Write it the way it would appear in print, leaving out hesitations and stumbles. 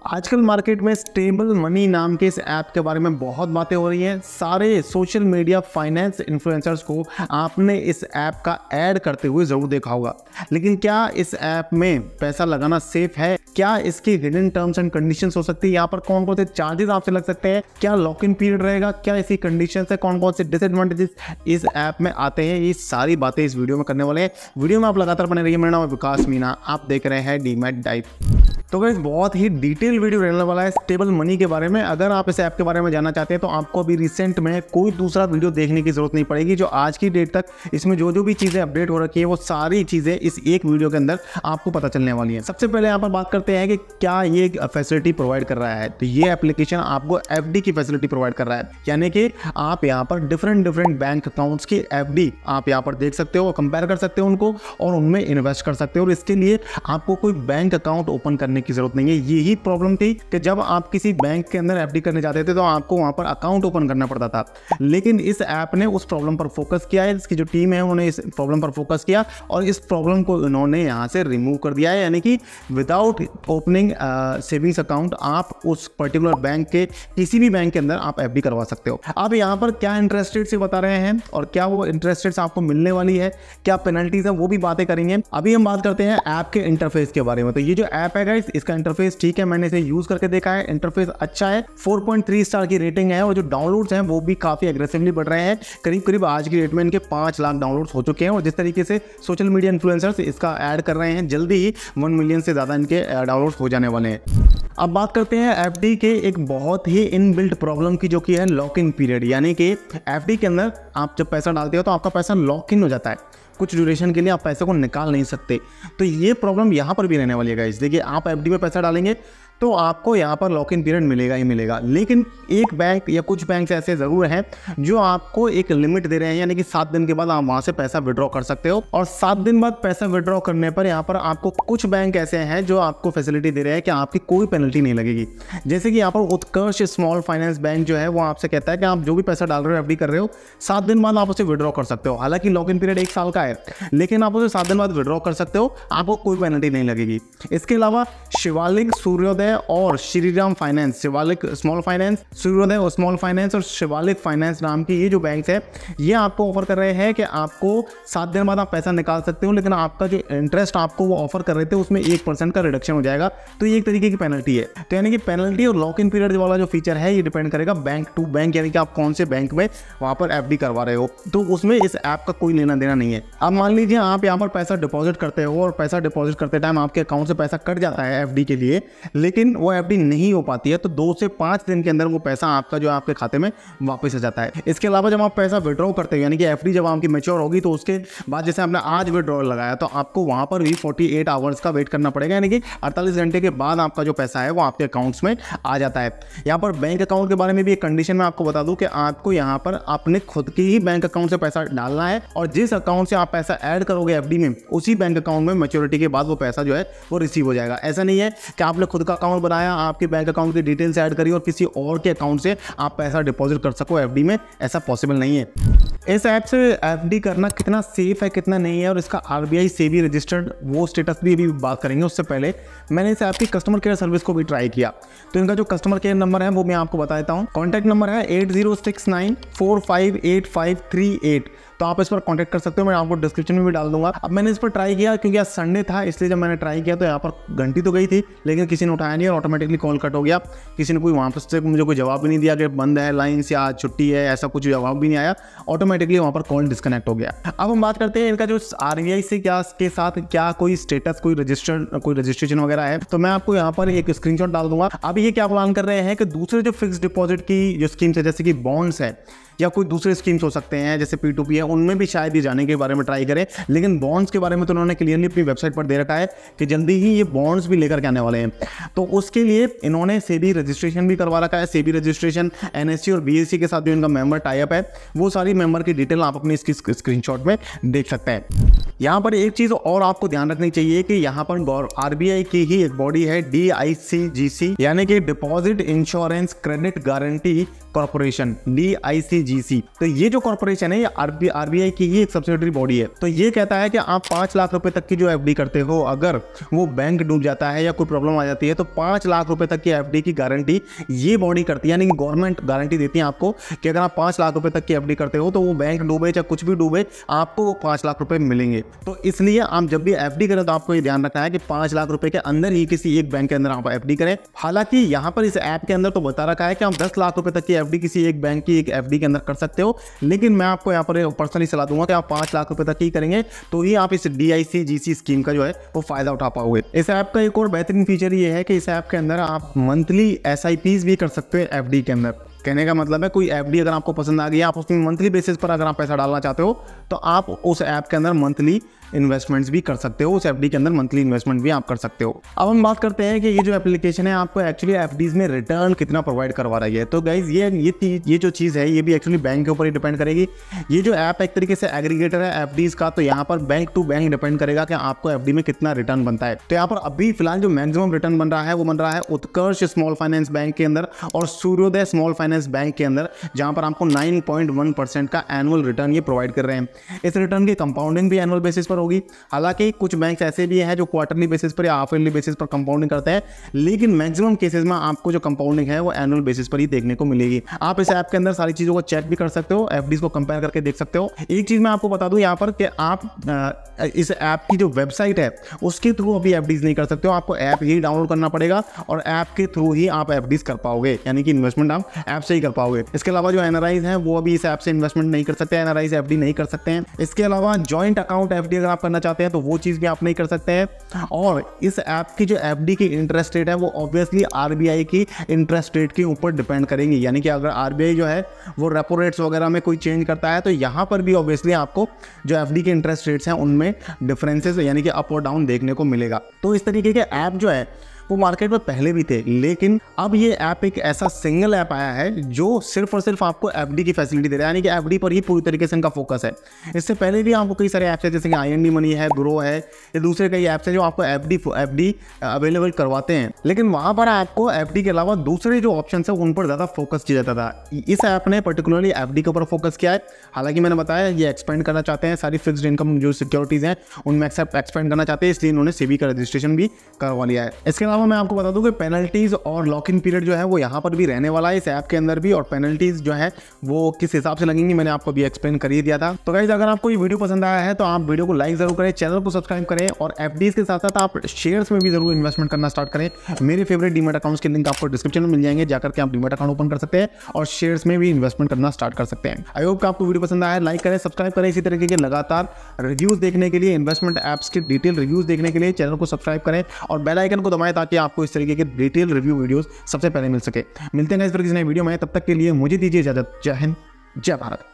आजकल मार्केट में stable money नाम के इस ऐप के बारे में बहुत बातें हो रही हैं। सारे सोशल मीडिया फाइनेंस इन्फ्लुएंसर्स को आपने इस ऐप का ऐड करते हुए ज़रूर देखा होगा, लेकिन क्या इस ऐप में पैसा लगाना सेफ है? क्या इसकी हिडन टर्म्स एंड कंडीशंस हो सकती है? यहाँ पर कौन कौन से चार्जेस आपसे लग सकते हैं? क्या लॉक इन पीरियड रहेगा? क्या इसकी कंडीशन है? कौन कौन से डिसएडवांटेजेस इस ऐप में आते हैं? ये सारी बातें इस वीडियो में करने वाले हैं। वीडियो में आप लगातार बने रहिए। मेरा नाम है विकास मीना, आप देख रहे हैं डीमैट डाइव। तो गाइस बहुत ही डिटेल वीडियो रहने वाला है स्टेबल मनी के बारे में। अगर आप इस ऐप के बारे में जानना चाहते हैं तो आपको अभी रिसेंट में कोई दूसरा वीडियो देखने की जरूरत नहीं पड़ेगी। जो आज की डेट तक इसमें जो भी चीज़ें अपडेट हो रखी है वो सारी चीज़ें इस एक वीडियो के अंदर आपको पता चलने वाली है। सबसे पहले यहाँ पर बात करते हैं कि क्या ये फैसिलिटी प्रोवाइड कर रहा है। तो ये एप्लीकेशन आपको FD की फैसिलिटी प्रोवाइड कर रहा है, यानी कि आप यहाँ पर डिफरेंट बैंक अकाउंट्स की FD आप यहाँ पर देख सकते हो, कंपेयर कर सकते हो उनको और उनमें इन्वेस्ट कर सकते हो। और इसके लिए आपको कोई बैंक अकाउंट ओपन करने की जरूरत नहीं है। यही प्रॉब्लम थी कि जब आप किसी बैंक के अंदर FD करने जाते थे तो आपको वहां पर अकाउंट ओपन करना पड़ता था, लेकिन इस ऐप ने उस प्रॉब्लम पर फोकस किया है। इसकी जो टीम है उन्होंने इस प्रॉब्लम पर फोकस किया और इस प्रॉब्लम को इन्होंने यहां से रिमूव कर दिया है, यानी कि विदाउट ओपनिंग सेविंग्स अकाउंट आप उस पर्टिकुलर बैंक के किसी भी बैंक के अंदर आप FD करवा सकते हो। अब यहाँ पर क्या इंटरेस्ट रेट से बता रहे हैं और क्या वो इंटरेस्ट रेट्स आपको मिलने वाली है, क्या पेनल्टीज है, वो भी बातें करेंगे। अभी हम बात करते हैं ऐप के इंटरफेस के बारे में। तो ये जो ऐप है गाइस, इसका इंटरफेस ठीक है, मैंने इसे यूज करके देखा है, इंटरफेस अच्छा है, 4.3 स्टार की रेटिंग है और जो डाउनलोड्स हैं वो भी काफी एग्रेसिवली बढ़ रहे हैं। करीब आज की डेट में इनके 5 लाख डाउनलोड्स हो चुके हैं और जिस तरीके से सोशल मीडिया इन्फ्लुएंसर्स इसका ऐड कर रहे हैं, जल्दी ही 1 मिलियन से ज्यादा इनके डाउनलोड्स हो जाने वाले हैं। अब बात करते हैं FD के एक बहुत ही इनबिल्ट प्रॉब्लम की, जो कि है लॉक इन पीरियड, यानी कि FD के अंदर आप जब पैसा डालते हो तो आपका पैसा लॉक इन हो जाता है। कुछ ड्यूरेशन के लिए आप पैसे को निकाल नहीं सकते। तो ये प्रॉब्लम यहाँ पर भी रहने वाली है गाइस। देखिए, आप FD में पैसा डालेंगे तो आपको यहाँ पर लॉक इन पीरियड मिलेगा ही मिलेगा, लेकिन एक बैंक या कुछ बैंक ऐसे ज़रूर हैं जो आपको एक लिमिट दे रहे हैं, यानी कि 7 दिन के बाद आप वहाँ से पैसा विड्रॉ कर सकते हो। और 7 दिन बाद पैसा विड्रॉ करने पर यहाँ पर आपको कुछ बैंक ऐसे हैं जो आपको फैसिलिटी दे रहे हैं कि आपकी कोई पेनल्टी नहीं लगेगी। जैसे कि यहाँ पर उत्कर्ष स्मॉल फाइनेंस बैंक जो है वो आपसे कहता है कि आप जो भी पैसा डाल रहे हो, FD कर रहे हो, 7 दिन बाद आप उसे विड्रॉ कर सकते हो। हालांकि लॉक इन पीरियड 1 साल का है, लेकिन आप उसे 7 दिन बाद विड्रॉ कर सकते हो, आपको कोई पेनल्टी नहीं लगेगी। इसके अलावा शिवालिक, सूर्योदय और Shriram finance, Shivalik small finance, सूर्योदय स्मॉल फाइनेंस और शिवालिक फाइनेंस नाम की ये जो बैंक है, ये आपको ऑफर कर रहे हैं कि आपको 7 दिन बाद आप पैसा निकाल सकते हो, लेकिन आपका जो इंटरेस्ट आपको वो ऑफर कर रहे थे उसमें 1% का रिडक्शन हो जाएगा। तो ये एक तरीके की पेनल्टी है। तो यानी कि पेनल्टी और लॉक इन पीरियड वाला जो फीचर है ये डिपेंड करेगा बैंक टू बैंक, यानी कि आप कौन से बैंक में वहां पर FD करवा रहे हो, तो उसमें इस ऐप का कोई लेना देना नहीं है। अब मान लीजिए आप यहाँ पर पैसा डिपॉजिट करते हो और पैसा डिपॉजिट करते टाइम आपके अकाउंट से पैसा कट जाता है FD के लिए, लेकिन वो FD नहीं हो पाती है, तो 2 से 5 दिन के अंदर वो पैसा आपका जो आपके खाते में वापस आ जाता है। इसके अलावा जब आप पैसा विड्रॉ करते हो, यानी कि FD जब आपकी मैच्योर होगी तो उसके बाद जैसे आपने आज विड्रॉ लगाया तो आपको वहां पर भी 48 आवर्स का वेट करना पड़ेगा, यानी कि 48 घंटे के बाद आपका जो पैसा है वो आपके अकाउंट्स में आ जाता है। यहाँ पर बैंक अकाउंट के बारे में भी एक कंडीशन में आपको बता दूं कि आपको यहाँ पर अपने खुद की ही बैंक अकाउंट से पैसा डालना है और जिस अकाउंट से आप पैसा ऐड करोगे FD में, उसी बैंक अकाउंट में मैच्योरिटी के बाद वो पैसा जो है वो रिसीव हो जाएगा। ऐसा नहीं है कि आपने खुद का अकाउंट बनाया, आपके बैंक अकाउंट की डिटेल्स ऐड करी और किसी और के अकाउंट से आप पैसा डिपॉजिट कर सको FD में, ऐसा पॉसिबल नहीं है। इस ऐप से FD करना कितना सेफ है कितना नहीं है और इसका RBI से भी रजिस्टर्ड वो स्टेटस भी अभी बात करेंगे। उससे पहले मैंने इस ऐप की कस्टमर केयर सर्विस को भी ट्राई किया, तो इनका जो कस्टमर केयर नंबर है वो मैं आपको बता देता हूँ। कॉन्टैक्ट नंबर है 8069458538। तो आप इस पर कांटेक्ट कर सकते हो, मैं आपको डिस्क्रिप्शन में भी डाल दूंगा। अब मैंने इस पर ट्राई किया क्योंकि आज संडे था, इसलिए जब मैंने ट्राई किया तो यहाँ पर घंटी तो गई थी, लेकिन किसी ने उठाया नहीं और ऑटोमेटिकली कॉल कट हो गया। किसी ने कोई वहाँ पर से मुझे कोई जवाब भी नहीं दिया कि बंद है लाइन या आज छुट्टी है, ऐसा कुछ जवाब भी नहीं आया, ऑटोमेटिकली वहाँ पर कॉल डिस्कनेक्ट हो गया। अब हम बात करते हैं इनका जो RBI से क्या के साथ क्या कोई स्टेटस, कोई रजिस्ट्रेशन वगैरह है, तो मैं आपको यहाँ पर एक स्क्रीनशॉट डाल दूंगा। अब ये क्या प्लान कर रहे हैं कि दूसरे जो फिक्स डिपॉजिट की जो स्कीम्स है, जैसे कि बॉन्ड्स है या कोई दूसरे स्कीम्स हो सकते हैं जैसे P2P है, उनमें भी शायद ये जाने के बारे में ट्राई करें। लेकिन बॉन्ड्स के बारे में तो उन्होंने क्लियरली अपनी वेबसाइट पर दे रखा है कि जल्दी ही ये बॉन्ड्स भी लेकर के आने वाले हैं। तो उसके लिए इन्होंने सेबी रजिस्ट्रेशन भी करवा रखा है। सेबी रजिस्ट्रेशन NSE और BSE के साथ जो इनका मेंबर टाई अप है, वो सारी मेंबर की डिटेल आप अपनी इसकी स्क्रीनशॉट में देख सकते हैं। यहाँ पर एक चीज़ और आपको ध्यान रखनी चाहिए कि यहाँ पर RBI की ही एक बॉडी है DICGC, यानी कि deposit insurance credit guarantee corporation, DICGC। तो ये जो कॉर्पोरेशन है ये आरबीआई की ही एक सब्सिडरी बॉडी है। तो ये कहता है कि आप 5 लाख रुपए तक की जो एफडी करते हो, अगर वो बैंक डूब जाता है या कोई प्रॉब्लम आ जाती है तो 5 लाख रुपए तक की एफडी की गारंटी ये बॉडी करती है, यानी कि गवर्नमेंट गारंटी देती है आपको कि अगर आप 5 लाख रुपए तक की एफडी करते हो तो वो बैंक डूबे या कुछ भी डूबे आपको वो 5 लाख रुपए मिलेंगे। तो इसलिए आप जब भी एफडी करें तो आपको ये ध्यान रखना है कि 5 लाख रुपए के अंदर ही किसी एक बैंक के अंदर आप एफडी करें। हालांकि यहाँ पर इस ऐप के अंदर तो बता रखा है कि आप 10 लाख रुपए तक की एफडी किसी एक बैंक की एक एफडी के अंदर कर सकते हो, लेकिन मैं आपको यहाँ पर पर्सनली सलाह दूंगा कि आप 5 लाख रुपए तक ही करेंगे तो ही आप इस DICGC स्कीम का जो है वो फायदा उठा पाओगे। इस ऐप का एक और बेहतरीन फीचर ये है कि इस ऐप के अंदर आप मंथली SIPs भी कर सकते हो एफडी के अंदर। कहने का मतलब है कोई एफडी अगर आपको पसंद आ गई, आप उसमें मंथली बेसिस पर अगर आप पैसा डालना चाहते हो तो आप उस ऐप के अंदर मंथली इन्वेस्टमेंट्स भी कर सकते हो, उस एफडी के अंदर मंथली इन्वेस्टमेंट भी आप कर सकते हो। अब हम बात करते हैं कि ये जो एप्लीकेशन है आपको एक्चुअली एफडीज में रिटर्न कितना प्रोवाइड करवा रही है। तो गाइज ये जो चीज़ है ये भी एक्चुअली बैंक के ऊपर ही डिपेंड करेगी। ये जो ऐप एक तरीके से एग्रीगेटर है एफडीज का, तो यहाँ पर बैंक टू बैंक डिपेंड करेगा कि आपको एफडी में कितना रिटर्न बनता है। तो यहाँ पर अभी फिलहाल जो मैक्सिमम रिटर्न बन रहा है वो बन रहा है उत्कर्ष स्मॉल फाइनेंस बैंक के अंदर और सूर्योदय स्मॉल फाइनेंस बैंक के अंदर, जहाँ पर आपको 9.1% का एनुअल रिटर्न ये प्रोवाइड कर रहे हैं। इस रिटर्न की कंपाउंडिंग भी एनुअल बेसिस पर होगी। हालांकि कुछ बैंक ऐसे भी हैं जो क्वार्टरली बेसिस पर या हाफ ईयरली बेसिस पर कंपाउंडिंग करते हैं, लेकिन मैक्सिमम केसेस में आपको जो कंपाउंडिंग है वो एनुअल बेसिस पर ही देखने को मिलेगी। आप इस ऐप के अंदर सारी चीज़ों को चेक भी कर सकते हो, एफडीज को कंपेयर करके देख सकते हो। एक चीज़ मैं आपको बता दूं यहाँ पर कि आप इस ऐप की जो वेबसाइट है उसके थ्रू अभी एफडीज नहीं कर सकते हो, आपको ऐप ही डाउनलोड करना पड़ेगा और ऐप के थ्रू ही आप एफडीज कर पाओगे, यानी कि इन्वेस्टमेंट आप ऐप से ही कर पाओगे। इसके अलावा जो एनआरआईज हैं वो अभी इस ऐप से इन्वेस्टमेंट नहीं कर सकते, एनआरआईज एफडी नहीं कर सकते हैं। इसके अलावा जॉइंट अकाउंट एफडी अगर आप करना चाहते हैं तो वो चीज़ भी आप नहीं कर सकते हैं। और इस ऐप की जो एफडी की इंटरेस्ट रेट है वो ऑब्वियसली आरबीआई की इंटरेस्ट रेट के ऊपर डिपेंड करेंगी, यानी कि अगर आरबीआई जो है वो रेपो रेट्स वगैरह में कोई चेंज करता है तो यहाँ पर भी ऑब्वियसली आपको जो एफडी के इंटरेस्ट रेट्स हैं उनमें डिफरेंसेस यानी कि अप और डाउन देखने को मिलेगा। तो इस तरीके के ऐप जो है वो मार्केट में पहले भी थे, लेकिन अब ये ऐप एक ऐसा सिंगल ऐप आया है जो सिर्फ और सिर्फ आपको एफडी की फैसिलिटी दे रहा है, यानी कि एफडी पर ही पूरी तरीके से इनका फोकस है। इससे पहले भी आपको कई सारे ऐप्स है जैसे कि IND मनी है, ग्रो है, ये दूसरे कई ऐप्स हैं जो आपको एफडी अवेलेबल करवाते हैं, लेकिन वहाँ पर आपको एफडी के अलावा दूसरे जो ऑप्शन है उन पर ज़्यादा फोकस किया जाता था। इस ऐप ने पर्टिकुलरली एफडी के ऊपर फोकस किया है। हालांकि मैंने बताया ये एक्सपेंड करना चाहते हैं, सारी फिक्स्ड इनकम जो सिक्योरिटीज़ हैं उनमें एक्सपेंड करना चाहते हैं, इसलिए इन्होंने सेबी का रजिस्ट्रेशन भी करवा लिया है। इसके अलावा मैं आपको बता दूं कि पेनल्टीज और लॉक इन पीरियड जो है वो यहाँ पर भी रहने वाला है इस ऐप के अंदर भी, और पेनल्टीज जो है वो किस हिसाब से लगेंगी मैंने आपको भी एक्सप्लेन कर ही दिया था। तो गाइस अगर आपको ये वीडियो पसंद आया है तो आप वीडियो को लाइक जरूर करें, चैनल को सब्सक्राइब करें और एफडीज के साथ साथ आप शेयर्स में भी जरूर इन्वेस्टमेंट करना स्टार्ट करें। मेरे फेवरेट डीमैट अकाउंट्स के लिंक आपको डिस्क्रिप्शन में मिल जाएंगे, जाकर के आप डीमैट अकाउंट ओपन कर सकते हैं और शेयर्स में भी इन्वेस्टमेंट करना स्टार्ट कर सकते हैं। आई होप कि आपको वीडियो पसंद आया है, लाइक करें, सब्सक्राइब करें। इसी तरीके के लगातार रिव्यूज देखने के लिए, इन्वेस्टमेंट ऐप्स के डिटेल रिव्यूज देखने के लिए चैनल को सब्सक्राइब करें और बेल आइकन को दबाएं ताकि आपको इस तरीके के डिटेल रिव्यू वीडियोस सबसे पहले मिल सके। मिलते हैं इस तरह की नई वीडियो में, तब तक के लिए मुझे दीजिए इजाजत। जय हिंद, जय भारत।